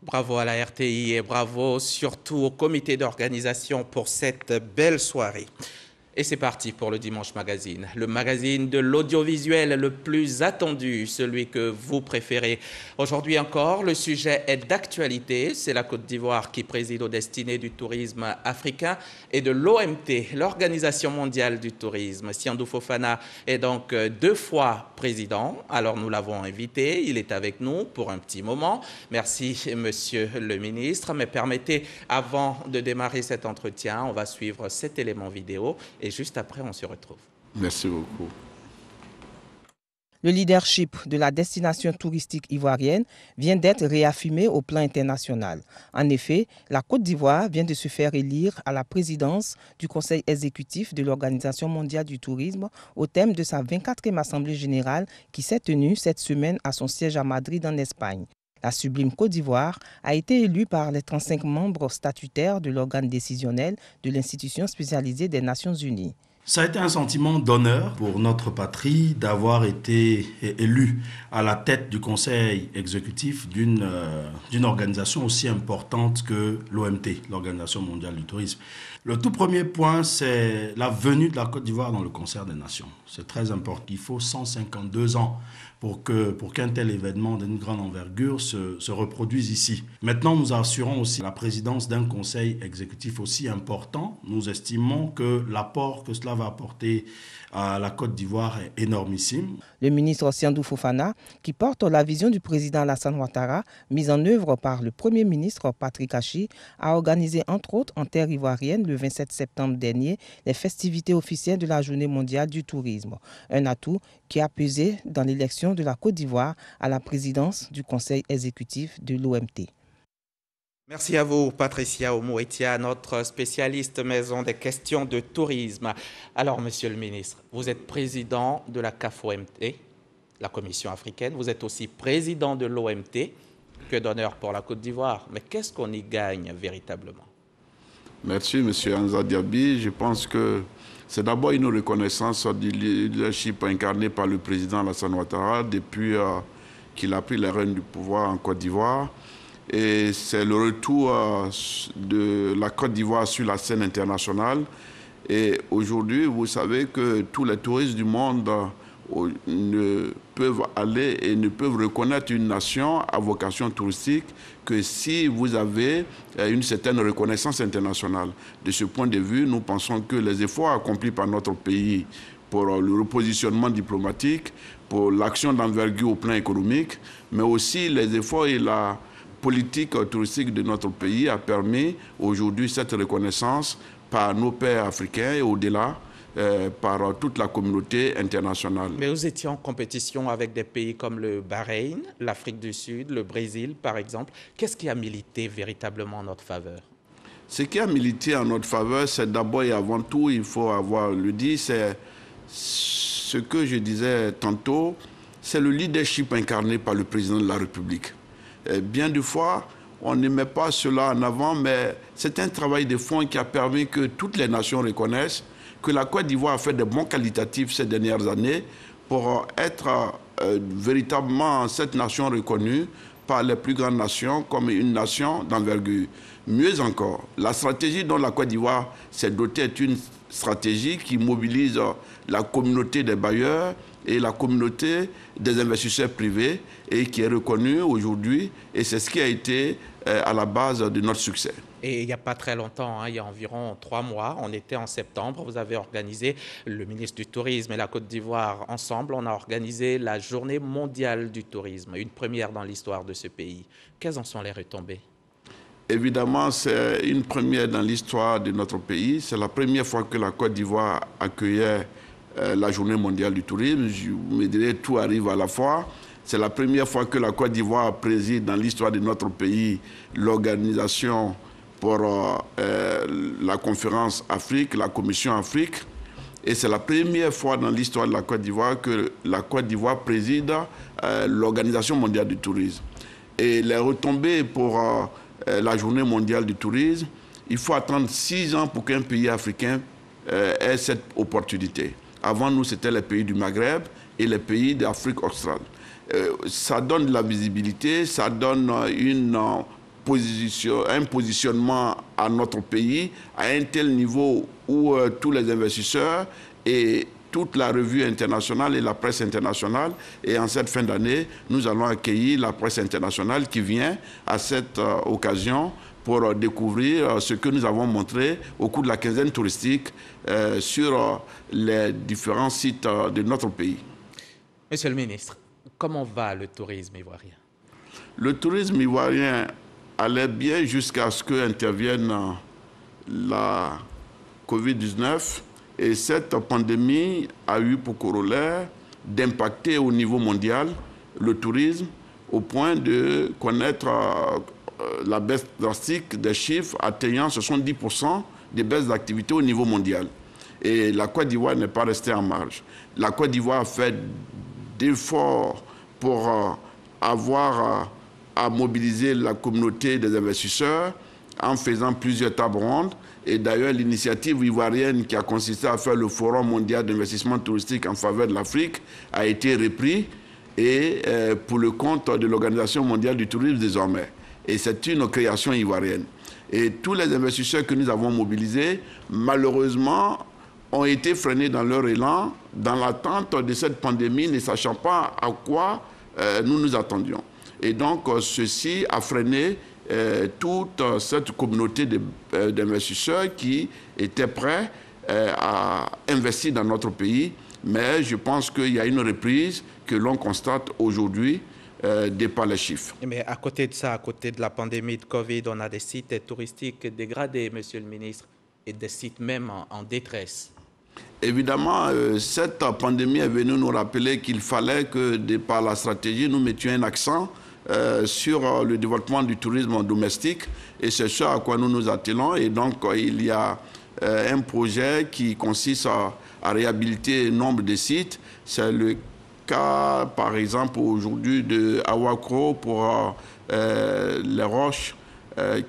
Bravo à la RTI et bravo surtout au comité d'organisation pour cette belle soirée. Et c'est parti pour le Dimanche Magazine, le magazine de l'audiovisuel le plus attendu, celui que vous préférez. Aujourd'hui encore, le sujet est d'actualité. C'est la Côte d'Ivoire qui préside aux destinées du tourisme africain et de l'OMT, l'Organisation mondiale du tourisme. Siandou Fofana est donc 2 fois président. Alors nous l'avons invité, il est avec nous pour un petit moment. Merci monsieur le ministre. Mais permettez, avant de démarrer cet entretien, on va suivre cet élément vidéo. Et juste après, on se retrouve. Merci beaucoup. Le leadership de la destination touristique ivoirienne vient d'être réaffirmé au plan international. En effet, la Côte d'Ivoire vient de se faire élire à la présidence du Conseil exécutif de l'Organisation mondiale du tourisme au thème de sa 24e Assemblée générale qui s'est tenue cette semaine à son siège à Madrid en Espagne. La sublime Côte d'Ivoire a été élue par les 35 membres statutaires de l'organe décisionnel de l'institution spécialisée des Nations Unies. Ça a été un sentiment d'honneur pour notre patrie d'avoir été élu à la tête du conseil exécutif d'une organisation aussi importante que l'OMT, l'Organisation mondiale du tourisme. Le tout premier point, c'est la venue de la Côte d'Ivoire dans le concert des nations. C'est très important. Il faut 152 ans pour qu'un tel événement d'une grande envergure se reproduise ici. Maintenant, nous assurons aussi la présidence d'un conseil exécutif aussi important. Nous estimons que l'apport que cela va apporter à la Côte d'Ivoire est énormissime. Le ministre Siandou Fofana, qui porte la vision du président Alassane Ouattara, mise en œuvre par le Premier ministre Patrick Achi, a organisé entre autres en terre ivoirienne le 27 septembre dernier les festivités officielles de la Journée mondiale du tourisme. Un atout qui a pesé dans l'élection de la Côte d'Ivoire à la présidence du Conseil exécutif de l'OMT. Merci à vous, Patricia Omouetia, notre spécialiste maison des questions de tourisme. Alors, monsieur le ministre, vous êtes président de la CAF-OMT, la Commission africaine. Vous êtes aussi président de l'OMT. Que d'honneur pour la Côte d'Ivoire. Mais qu'est-ce qu'on y gagne véritablement? Merci, monsieur Hamza Diaby. Je pense que c'est d'abord une reconnaissance du leadership incarné par le président Alassane Ouattara depuis qu'il a pris les rênes du pouvoir en Côte d'Ivoire. Et c'est le retour de la Côte d'Ivoire sur la scène internationale. Et aujourd'hui, vous savez que tous les touristes du monde ne peuvent aller et ne peuvent reconnaître une nation à vocation touristique que si vous avez une certaine reconnaissance internationale. De ce point de vue, nous pensons que les efforts accomplis par notre pays pour le repositionnement diplomatique, pour l'action d'envergure au plan économique, mais aussi les efforts et la politique touristique de notre pays a permis aujourd'hui cette reconnaissance par nos pairs africains et au-delà par toute la communauté internationale. Mais vous étiez en compétition avec des pays comme le Bahreïn, l'Afrique du Sud, le Brésil par exemple. Qu'est-ce qui a milité véritablement en notre faveur? Ce qui a milité en notre faveur, c'est d'abord et avant tout, il faut avoir le dit, c'est ce que je disais tantôt, c'est le leadership incarné par le président de la République. Bien des fois, on ne met pas cela en avant, mais c'est un travail de fond qui a permis que toutes les nations reconnaissent que la Côte d'Ivoire a fait des bons qualitatifs ces dernières années pour être véritablement cette nation reconnue par les plus grandes nations comme une nation d'envergure. Mieux encore, la stratégie dont la Côte d'Ivoire s'est dotée est une stratégie qui mobilise la communauté des bailleurs et la communauté des investisseurs privés et qui est reconnue aujourd'hui, et c'est ce qui a été à la base de notre succès. Et il n'y a pas très longtemps, il y a environ 3 mois, on était en septembre, vous avez organisé, le ministre du Tourisme et la Côte d'Ivoire ensemble, on a organisé la Journée mondiale du tourisme, une première dans l'histoire de ce pays. Quelles en sont les retombées? Évidemment, c'est une première dans l'histoire de notre pays. C'est la première fois que la Côte d'Ivoire accueillait la Journée mondiale du tourisme. Je me dirais, tout arrive à la fois. C'est la première fois que la Côte d'Ivoire préside dans l'histoire de notre pays l'organisation pour la conférence Afrique, la Commission Afrique. Et c'est la première fois dans l'histoire de la Côte d'Ivoire que la Côte d'Ivoire préside l'Organisation mondiale du tourisme. Et les retombées pour la Journée mondiale du tourisme, il faut attendre 6 ans pour qu'un pays africain ait cette opportunité. Avant nous, c'était les pays du Maghreb et les pays d'Afrique australe. Ça donne de la visibilité, ça donne une positionnement à notre pays à un tel niveau où tous les investisseurs et toute la revue internationale et la presse internationale, et en cette fin d'année, nous allons accueillir la presse internationale qui vient à cette occasion pour découvrir ce que nous avons montré au cours de la quinzaine touristique sur les différents sites de notre pays. Monsieur le ministre, comment va le tourisme ivoirien? Le tourisme ivoirien allait bien jusqu'à ce qu'intervienne la Covid-19 et cette pandémie a eu pour corollaire d'impacter au niveau mondial le tourisme au point de connaître la baisse drastique des chiffres atteignant 70% des baisses d'activité au niveau mondial. Et la Côte d'Ivoire n'est pas restée en marge. La Côte d'Ivoire a fait d'efforts pour avoir à mobiliser la communauté des investisseurs en faisant plusieurs tables rondes. Et d'ailleurs, l'initiative ivoirienne qui a consisté à faire le Forum mondial d'investissement touristique en faveur de l'Afrique a été repris et pour le compte de l'Organisation mondiale du tourisme désormais. Et c'est une création ivoirienne. Et tous les investisseurs que nous avons mobilisés, malheureusement, ont été freinés dans leur élan, dans l'attente de cette pandémie, ne sachant pas à quoi nous nous attendions. Et donc, ceci a freiné toute cette communauté d'investisseurs qui étaient prêts à investir dans notre pays. Mais je pense qu'il y a une reprise que l'on constate aujourd'hui par les chiffres. Mais à côté de ça, à côté de la pandémie de Covid, on a des sites touristiques dégradés, monsieur le ministre, et des sites même en détresse. Évidemment, cette pandémie est venue nous rappeler qu'il fallait que, de par la stratégie, nous mettions un accent sur le développement du tourisme domestique. Et c'est ce à quoi nous nous attelons. Et donc, il y a un projet qui consiste à réhabiliter nombre de sites. C'est le cas, par exemple, aujourd'hui de Awakro pour les roches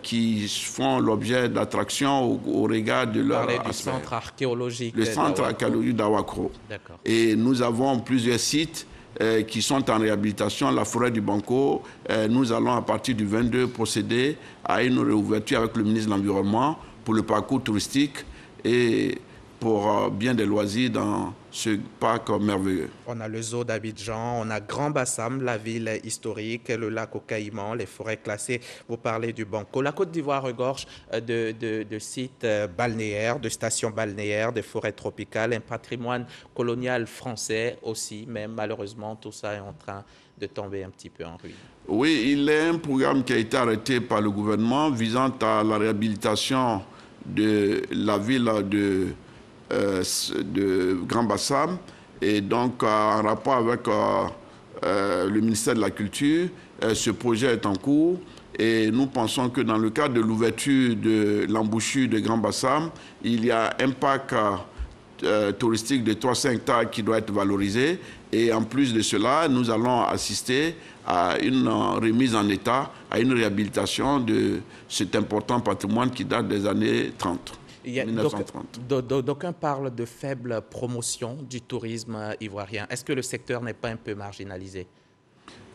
qui font l'objet d'attraction au regard de leur aspect. Du centre archéologique. Le centre archéologique d'Awakro. Et nous avons plusieurs sites qui sont en réhabilitation. La forêt du Banco, nous allons à partir du 22 procéder à une réouverture avec le ministre de l'Environnement pour le parcours touristique et pour bien des loisirs dans ce parc merveilleux. On a le zoo d'Abidjan, on a Grand Bassam, la ville historique, le lac aux Caïmans, les forêts classées. Vous parlez du Banco. La Côte d'Ivoire regorge de sites balnéaires, de stations balnéaires, de forêts tropicales, un patrimoine colonial français aussi, mais malheureusement, tout ça est en train de tomber un petit peu en ruine. Oui, il y a un programme qui a été arrêté par le gouvernement visant à la réhabilitation de la ville de Grand Bassam et donc en rapport avec le ministère de la Culture, ce projet est en cours et nous pensons que dans le cadre de l'ouverture de l'embouchure de Grand Bassam, il y a un parc touristique de 300 hectares qui doit être valorisé et en plus de cela, nous allons assister à une remise en état, à une réhabilitation de cet important patrimoine qui date des années 30. D'aucuns parlent de faible promotion du tourisme ivoirien. Est-ce que le secteur n'est pas un peu marginalisé?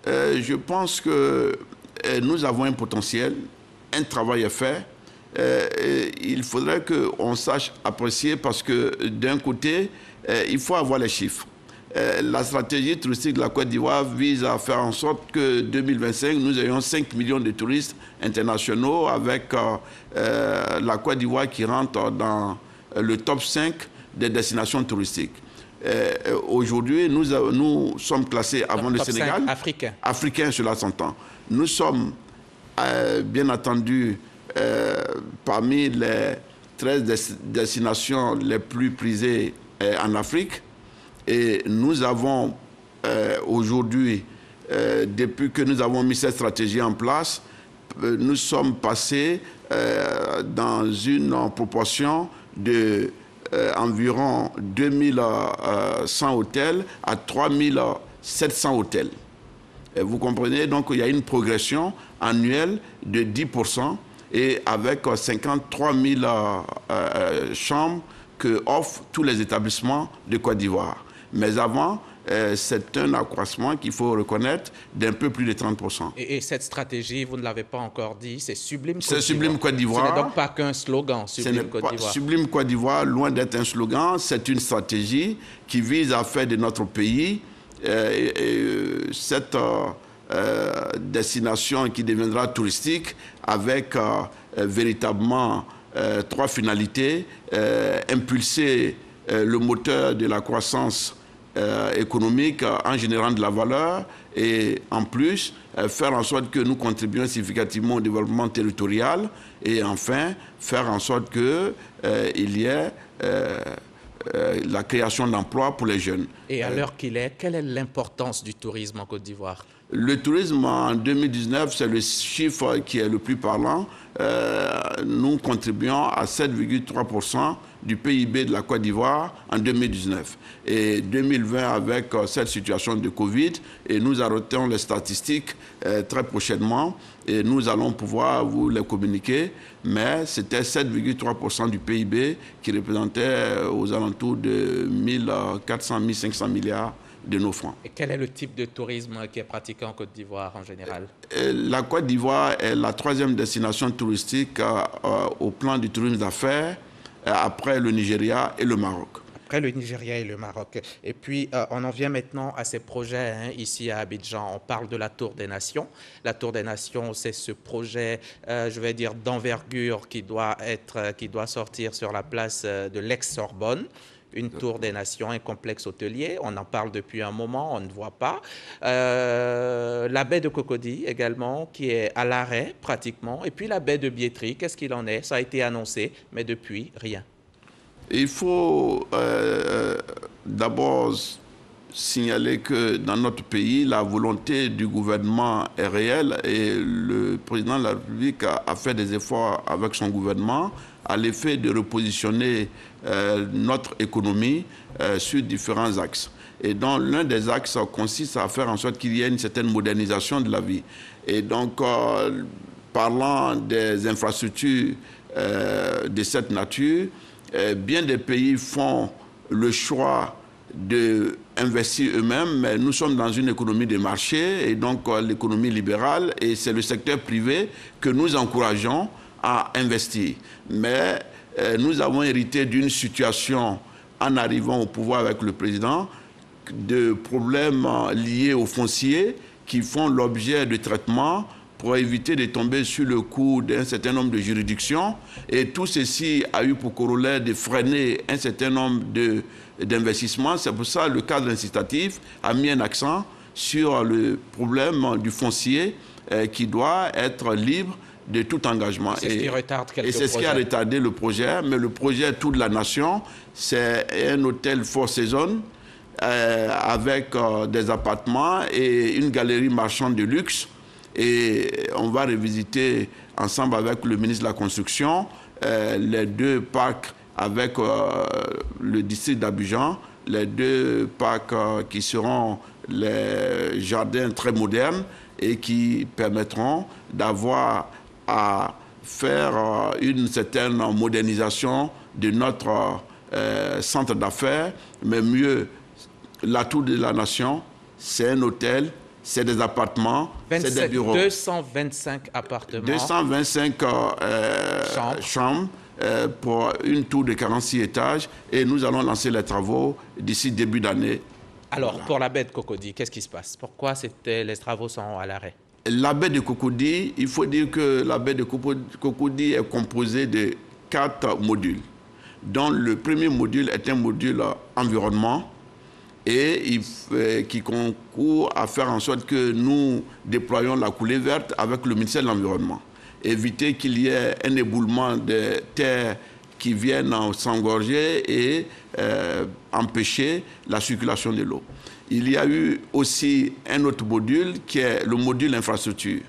Je pense que nous avons un potentiel, un travail est fait. Il faudrait qu'on sache apprécier parce que d'un côté, il faut avoir les chiffres. La stratégie touristique de la Côte d'Ivoire vise à faire en sorte que 2025, nous ayons 5 millions de touristes internationaux avec la Côte d'Ivoire qui rentre dans le top 5 des destinations touristiques. Aujourd'hui, nous sommes classés avant le Sénégal. Africain. Africain, cela s'entend. Nous sommes, bien entendu, parmi les 13 destinations les plus prisées en Afrique. Et nous avons aujourd'hui, depuis que nous avons mis cette stratégie en place, nous sommes passés dans une proportion de environ 2100 hôtels à 3700 hôtels. Et vous comprenez, donc il y a une progression annuelle de 10% et avec 53 000 chambres que offrent tous les établissements de Côte d'Ivoire. Mais avant, c'est un accroissement qu'il faut reconnaître d'un peu plus de 30%. Et cette stratégie, vous ne l'avez pas encore dit, c'est Sublime Côte d'Ivoire. C'est Sublime Côte d'Ivoire. Ce n'est donc pas qu'un slogan, Sublime Côte d'Ivoire. Sublime Côte d'Ivoire, loin d'être un slogan, c'est une stratégie qui vise à faire de notre pays cette destination qui deviendra touristique avec véritablement 3 finalités. Impulser le moteur de la croissance économique en générant de la valeur et en plus faire en sorte que nous contribuions significativement au développement territorial et enfin faire en sorte qu'il y ait la création d'emplois pour les jeunes. Et à l'heure qu'il est, quelle est l'importance du tourisme en Côte d'Ivoire? Le tourisme en 2019, c'est le chiffre qui est le plus parlant. Nous contribuons à 7,3% du PIB de la Côte d'Ivoire en 2019. Et 2020, avec cette situation de Covid, et nous arrêtons les statistiques très prochainement et nous allons pouvoir vous les communiquer, mais c'était 7,3% du PIB qui représentait aux alentours de 1400-1500 milliards de nos francs. Et quel est le type de tourisme qui est pratiqué en Côte d'Ivoire en général? La Côte d'Ivoire est la 3e destination touristique au plan du tourisme d'affaires après le Nigeria et le Maroc. Après le Nigeria et le Maroc. Et puis, on en vient maintenant à ces projets ici à Abidjan. On parle de la Tour des Nations. La Tour des Nations, c'est ce projet, je vais dire, d'envergure qui doit sortir sur la place de l'ex-Sorbonne. Une tour des nations, un complexe hôtelier. On en parle depuis un moment, on ne voit pas. La baie de Cocody également, qui est à l'arrêt pratiquement. Et puis la baie de Biétry, qu'est-ce qu'il en est? Ça a été annoncé, mais depuis, rien. Il faut d'abord signaler que dans notre pays, la volonté du gouvernement est réelle et le président de la République a fait des efforts avec son gouvernement à l'effet de repositionner notre économie sur différents axes. Et donc, l'un des axes consiste à faire en sorte qu'il y ait une certaine modernisation de la vie. Et donc, parlant des infrastructures de cette nature, bien des pays font le choix d'investir eux-mêmes, mais nous sommes dans une économie de marché et donc l'économie libérale, et c'est le secteur privé que nous encourageons à investir. Mais nous avons hérité d'une situation, en arrivant au pouvoir avec le président, de problèmes liés aux fonciers qui font l'objet de traitements pour éviter de tomber sur le coup d'un certain nombre de juridictions. Et tout ceci a eu pour corollaire de freiner un certain nombre d'investissements. C'est pour ça que le cadre incitatif a mis un accent sur le problème du foncier qui doit être libre de tout engagement. C'est ce qui retarde quelques projets. Et c'est ce qui a retardé le projet. Mais le projet Toute la Nation, c'est un hôtel Four Seasons avec des appartements et une galerie marchande de luxe. Et on va revisiter ensemble avec le ministre de la Construction les 2 parcs avec le district d'Abidjan, les 2 parcs qui seront les jardins très modernes et qui permettront d'avoir à faire une certaine modernisation de notre centre d'affaires, mais mieux, la Tour de la Nation, c'est un hôtel, c'est des appartements, c'est des bureaux. 225 appartements. 225 chambres pour une tour de 46 étages et nous allons lancer les travaux d'ici début d'année. Alors, voilà. Pour la baie de Cocody, qu'est-ce qui se passe? Pourquoi les travaux sont à l'arrêt? La baie de Cocody, il faut dire que la baie de Cocody est composée de 4 modules, dont le premier module est un module environnement et qui concourt à faire en sorte que nous déployons la coulée verte avec le ministère de l'Environnement. Éviter qu'il y ait un éboulement de terres qui viennent s'engorger et empêcher la circulation de l'eau. Il y a eu aussi un autre module qui est le module infrastructure.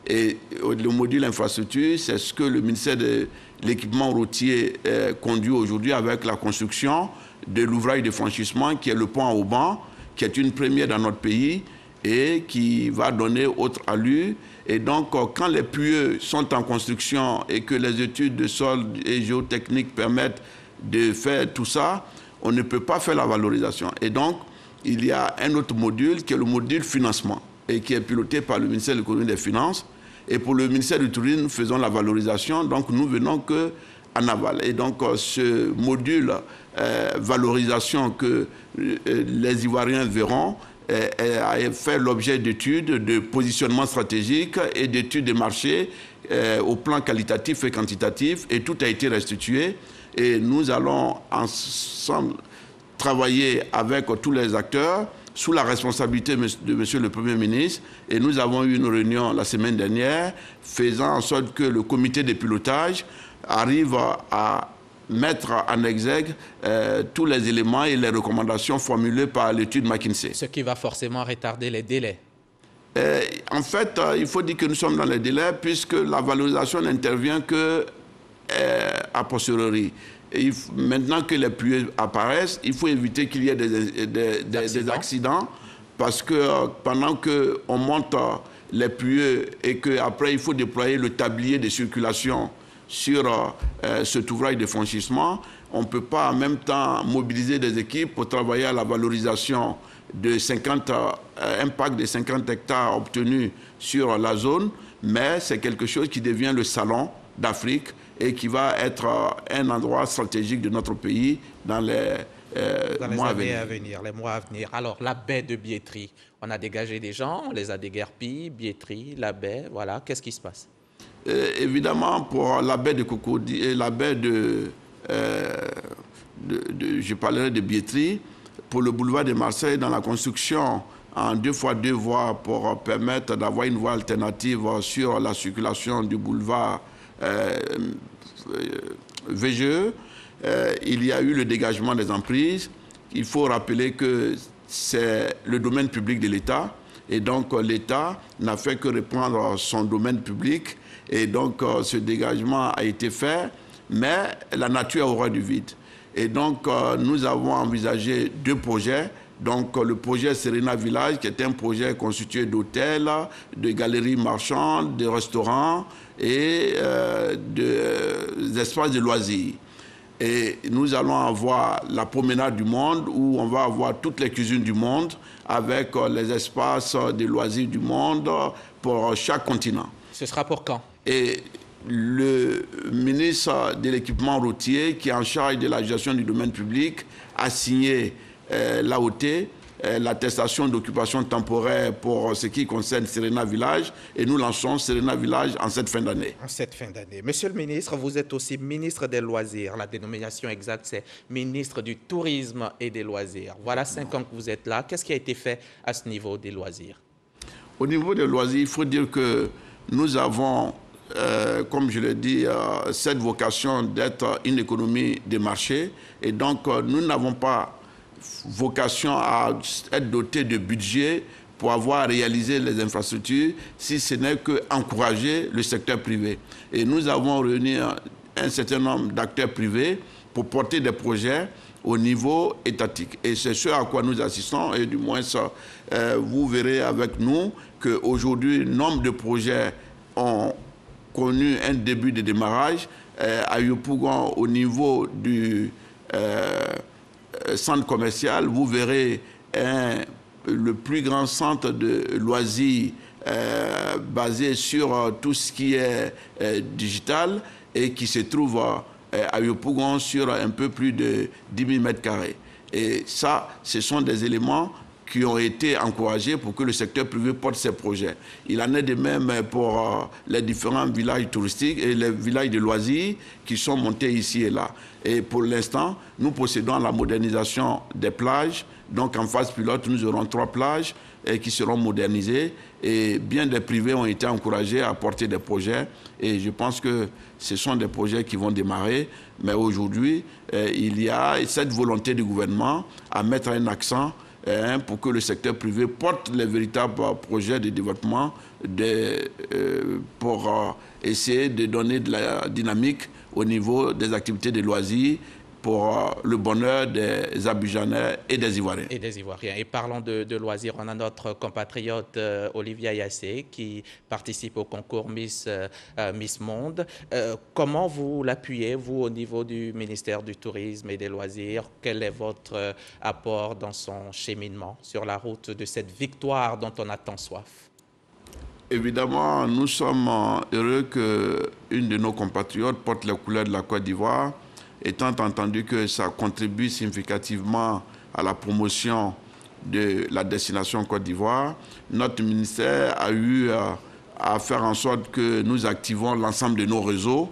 Et le module infrastructure, c'est ce que le ministère de l'équipement routier conduit aujourd'hui avec la construction de l'ouvrage de franchissement qui est le pont à Auban, qui est une première dans notre pays et qui va donner autre allure. Et donc, quand les puits sont en construction et que les études de sol et géotechniques permettent de faire tout ça, on ne peut pas faire la valorisation. Et donc, il y a un autre module qui est le module financement et qui est piloté par le ministère de l'économie et des finances. Et pour le ministère du tourisme, nous faisons la valorisation, donc nous venons qu'en aval. Et donc ce module valorisation que les Ivoiriens verront a fait l'objet d'études de positionnement stratégique et d'études de marché au plan qualitatif et quantitatif, et tout a été restitué. Et nous allons ensemble travailler avec tous les acteurs sous la responsabilité de Monsieur le Premier ministre. Et nous avons eu une réunion la semaine dernière faisant en sorte que le comité de pilotage arrive à mettre en exergue tous les éléments et les recommandations formulées par l'étude McKinsey. Ce qui va forcément retarder les délais. En fait, il faut dire que nous sommes dans les délais puisque la valorisation n'intervient que a posteriori. Et maintenant que les puits apparaissent, il faut éviter qu'il y ait des accidents parce que pendant qu'on monte les puits et qu'après il faut déployer le tablier de circulation sur cet ouvrage de franchissement, on ne peut pas en même temps mobiliser des équipes pour travailler à la valorisation de 50 impact de 50 hectares obtenus sur la zone, mais c'est quelque chose qui devient le salon d'Afrique et qui va être un endroit stratégique de notre pays dans les mois à venir. Les mois à venir. Alors, la baie de Biétry, on a dégagé des gens, on les a déguerpis, Biétry, la baie, voilà, qu'est-ce qui se passe? Évidemment, pour la baie de Cocody et la baie je parlerai de Biétry, pour le boulevard de Marseille, dans la construction en 2x2 voies pour permettre d'avoir une voie alternative sur la circulation du boulevard VGE, il y a eu le dégagement des emprises. Il faut rappeler que c'est le domaine public de l'État et donc l'État n'a fait que reprendre son domaine public et donc ce dégagement a été fait, mais la nature a horreur du vide. Et donc nous avons envisagé 2 projets. Donc le projet Serena Village, qui est un projet constitué d'hôtels, de galeries marchandes, de restaurants et d'espaces de loisirs. Et nous allons avoir la promenade du monde où on va avoir toutes les cuisines du monde avec les espaces de loisirs du monde pour chaque continent. Ce sera pour quand? Et le ministre de l'équipement routier qui est en charge de la gestion du domaine public a signé l'AOT, l'attestation d'occupation temporaire pour ce qui concerne Serena Village, et nous lançons Serena Village en cette fin d'année. En cette fin d'année. Monsieur le ministre, vous êtes aussi ministre des Loisirs. La dénomination exacte, c'est ministre du Tourisme et des Loisirs. Voilà 5 ans que vous êtes là. Qu'est-ce qui a été fait à ce niveau des loisirs? Au niveau des loisirs, il faut dire que nous avons, comme je l'ai dit, cette vocation d'être une économie de marché. Et donc, nous n'avons pas vocation à être doté de budget pour avoir réalisé les infrastructures, si ce n'est qu'encourager le secteur privé. Et nous avons réuni un certain nombre d'acteurs privés pour porter des projets au niveau étatique. Et c'est ce à quoi nous assistons, et du moins vous verrez avec nous qu'aujourd'hui, nombre de projets ont connu un début de démarrage. À Yopougon, au niveau du centre commercial, vous verrez le plus grand centre de loisirs basé sur tout ce qui est digital et qui se trouve à Yopougon sur un peu plus de 10 000 m². Et ça, ce sont des éléments qui ont été encouragés pour que le secteur privé porte ses projets. Il en est de même pour les différents villages touristiques et les villages de loisirs qui sont montés ici et là. Et pour l'instant, nous procédons à la modernisation des plages. Donc en phase pilote, nous aurons 3 plages qui seront modernisées. Et bien des privés ont été encouragés à porter des projets. Et je pense que ce sont des projets qui vont démarrer. Mais aujourd'hui, il y a cette volonté du gouvernement à mettre un accent pour que le secteur privé porte les véritables projets de développement pour essayer de donner de la dynamique au niveau des activités de loisirs pour le bonheur des Abidjanais et des Ivoiriens. Et des Ivoiriens. Et parlons de loisirs, on a notre compatriote Olivia Yassé qui participe au concours Miss Monde. Comment vous l'appuyez, vous, au niveau du ministère du Tourisme et des Loisirs? Quel est votre apport dans son cheminement sur la route de cette victoire dont on a tant soif? Évidemment, nous sommes heureux qu'une de nos compatriotes porte les couleurs de la Côte d'Ivoire, étant entendu que ça contribue significativement à la promotion de la destination Côte d'Ivoire. Notre ministère a eu à faire en sorte que nous activons l'ensemble de nos réseaux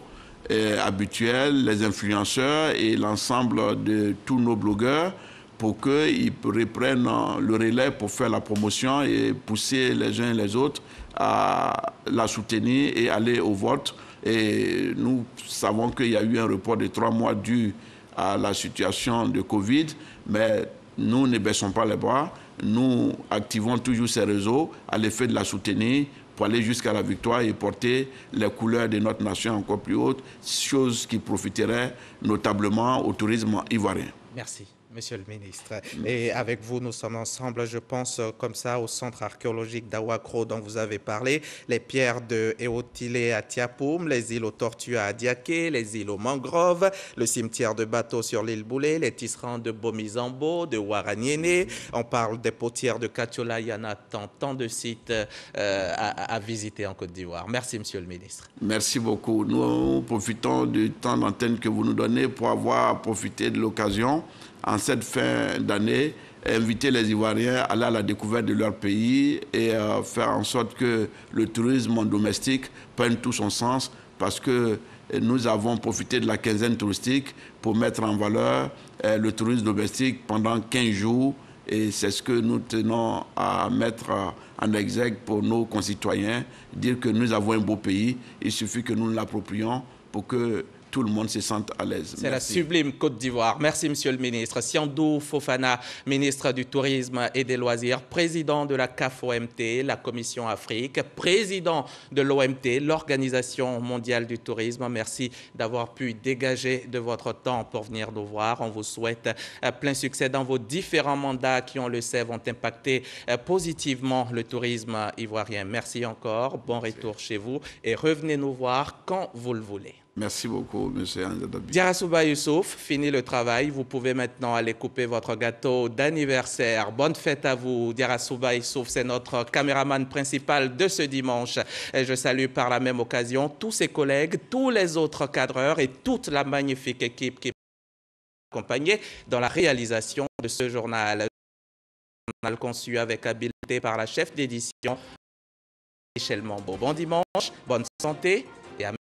habituels, les influenceurs et l'ensemble de tous nos blogueurs pour qu'ils reprennent le relais pour faire la promotion et pousser les uns et les autres à la soutenir et aller au vote. Et nous savons qu'il y a eu un report de 3 mois dû à la situation de Covid, mais nous ne baissons pas les bras. Nous activons toujours ces réseaux à l'effet de la soutenir pour aller jusqu'à la victoire et porter les couleurs de notre nation encore plus hautes, chose qui profiterait notablement au tourisme ivoirien. Merci. Monsieur le ministre. Et avec vous, nous sommes ensemble, je pense, comme ça, au centre archéologique d'Awakro dont vous avez parlé, les pierres de Eotile à Tiapoum, les îles aux tortues à Adiaké, les îles aux mangroves, le cimetière de bateaux sur l'île Boulé, les tisserands de Bomizambo, de Waraniene. On parle des potières de Katiola. Il y en a tant de sites à visiter en Côte d'Ivoire. Merci, monsieur le ministre. Merci beaucoup. Nous profitons du temps d'antenne que vous nous donnez pour avoir profité de l'occasion en cette fin d'année, inviter les Ivoiriens à aller à la découverte de leur pays et faire en sorte que le tourisme domestique prenne tout son sens, parce que nous avons profité de la quinzaine touristique pour mettre en valeur le tourisme domestique pendant 15 jours, et c'est ce que nous tenons à mettre en exergue pour nos concitoyens, dire que nous avons un beau pays, il suffit que nous l'approprions pour que tout le monde se sente à l'aise. C'est la sublime Côte d'Ivoire. Merci, monsieur le ministre. Siandou Fofana, ministre du Tourisme et des Loisirs, président de la CAF-OMT, la Commission Afrique, président de l'OMT, l'Organisation mondiale du tourisme. Merci d'avoir pu dégager de votre temps pour venir nous voir. On vous souhaite plein succès dans vos différents mandats qui, on le sait, vont impacter positivement le tourisme ivoirien. Merci encore. Bon retour chez vous et revenez nous voir quand vous le voulez. Merci beaucoup, M. Anzadabi. Diarasouba Youssouf, fini le travail. Vous pouvez maintenant aller couper votre gâteau d'anniversaire. Bonne fête à vous. Diarasouba Youssouf, c'est notre caméraman principal de ce dimanche. Et je salue par la même occasion tous ses collègues, tous les autres cadreurs et toute la magnifique équipe qui m'a accompagné dans la réalisation de ce journal. Un journal conçu avec habileté par la chef d'édition, Michel Mambo. Bon dimanche, bonne santé et à mercredi.